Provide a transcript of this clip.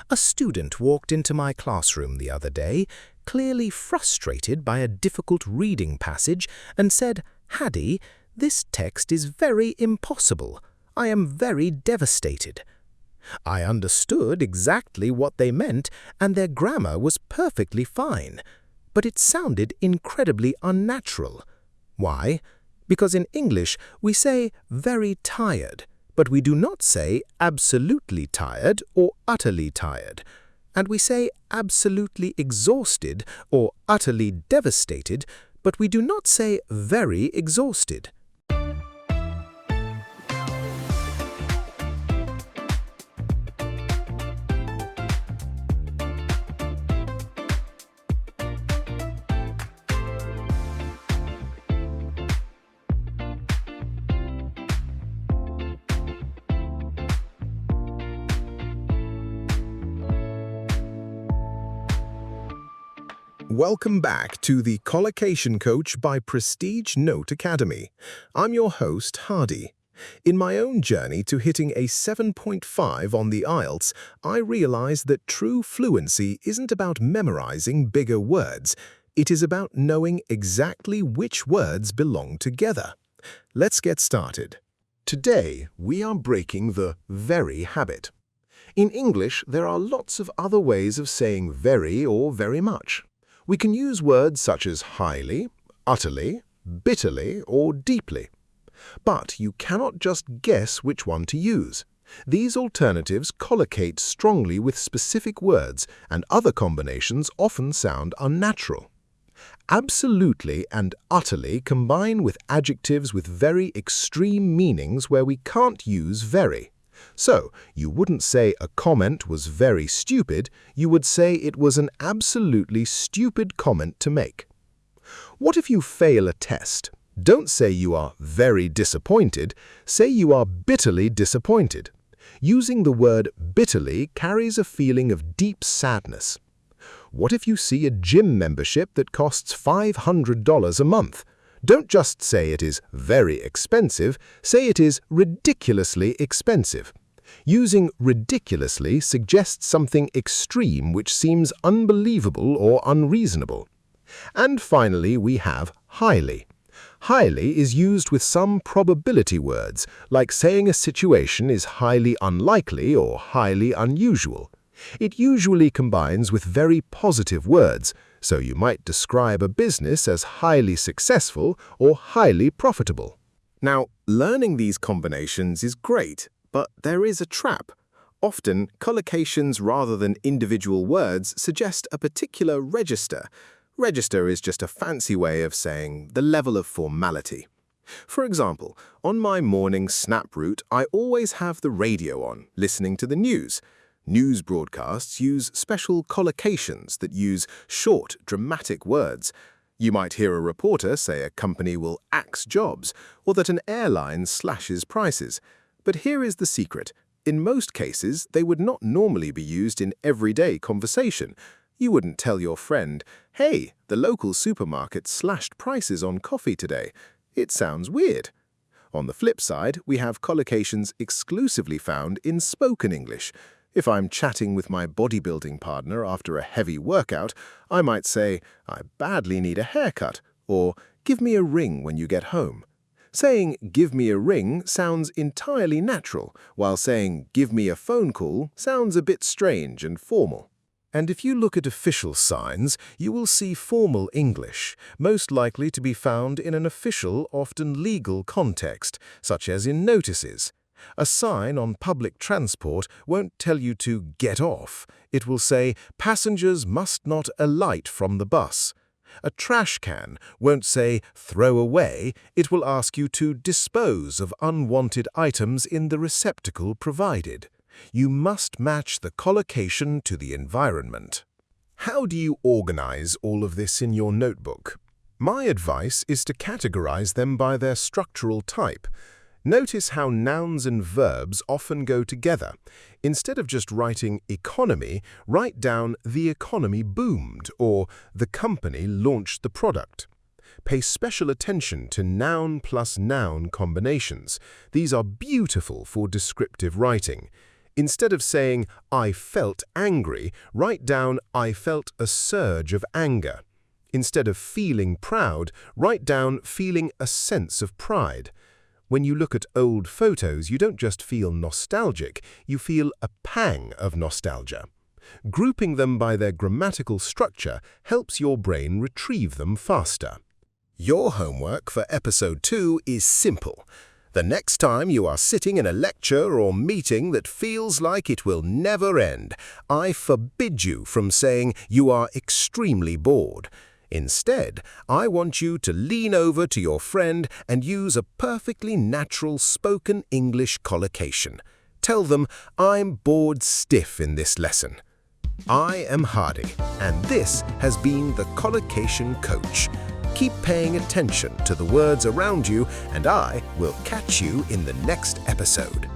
A student walked into my classroom the other day, clearly frustrated by a difficult reading passage, and said, "Hadi, this text is very impossible. I am very devastated." I understood exactly what they meant, and their grammar was perfectly fine, but it sounded incredibly unnatural. Why? Because in English we say very tired, but we do not say absolutely tired or utterly tired, and we say absolutely exhausted or utterly devastated, but we do not say very exhausted. Welcome back to the Collocation Coach by Prestige Note Academy. I'm your host, Hadi. In my own journey to hitting a 7.5 on the IELTS, I realized that true fluency isn't about memorizing bigger words. It is about knowing exactly which words belong together. Let's get started. Today, we are breaking the very habit. In English, there are lots of other ways of saying very or very much. We can use words such as highly, utterly, bitterly, or deeply. But you cannot just guess which one to use. These alternatives collocate strongly with specific words, and other combinations often sound unnatural. Absolutely and utterly combine with adjectives with very extreme meanings where we can't use very. So, you wouldn't say a comment was very stupid, you would say it was an absolutely stupid comment to make. What if you fail a test? Don't say you are very disappointed, say you are bitterly disappointed. Using the word bitterly carries a feeling of deep sadness. What if you see a gym membership that costs $500 a month? Don't just say it is very expensive, say it is ridiculously expensive. Using ridiculously suggests something extreme which seems unbelievable or unreasonable. And finally, we have highly. Highly is used with some probability words, like saying a situation is highly unlikely or highly unusual. It usually combines with very positive words, so you might describe a business as highly successful or highly profitable. Now, learning these combinations is great, but there is a trap. Often, collocations rather than individual words suggest a particular register. Register is just a fancy way of saying the level of formality. For example, on my morning snap route, I always have the radio on, listening to the news. News broadcasts use special collocations that use short, dramatic words. You might hear a reporter say a company will axe jobs, or that an airline slashes prices. But here is the secret. In most cases, they would not normally be used in everyday conversation. You wouldn't tell your friend, "Hey, the local supermarket slashed prices on coffee today." It sounds weird. On the flip side, we have collocations exclusively found in spoken English. If I'm chatting with my bodybuilding partner after a heavy workout, I might say, "I badly need a haircut," or "Give me a ring when you get home." Saying "give me a ring" sounds entirely natural, while saying "give me a phone call" sounds a bit strange and formal. And if you look at official signs, you will see formal English, most likely to be found in an official, often legal context, such as in notices. A sign on public transport won't tell you to get off. It will say, "Passengers must not alight from the bus." A trash can won't say, "throw away." It will ask you to dispose of unwanted items in the receptacle provided. You must match the collocation to the environment. How do you organize all of this in your notebook? My advice is to categorize them by their structural type. Notice how nouns and verbs often go together. Instead of just writing economy, write down "the economy boomed" or "the company launched the product." Pay special attention to noun plus noun combinations. These are beautiful for descriptive writing. Instead of saying, I felt angry, write down, I felt a surge of anger. Instead of feeling proud, write down, feeling a sense of pride. When you look at old photos, you don't just feel nostalgic, you feel a pang of nostalgia. Grouping them by their grammatical structure helps your brain retrieve them faster. Your homework for episode 2 is simple. The next time you are sitting in a lecture or meeting that feels like it will never end, I forbid you from saying you are extremely bored. Instead, I want you to lean over to your friend and use a perfectly natural spoken English collocation. Tell them, I'm bored stiff in this lesson. I am Hadi, and this has been the Collocation Coach. Keep paying attention to the words around you, and I will catch you in the next episode.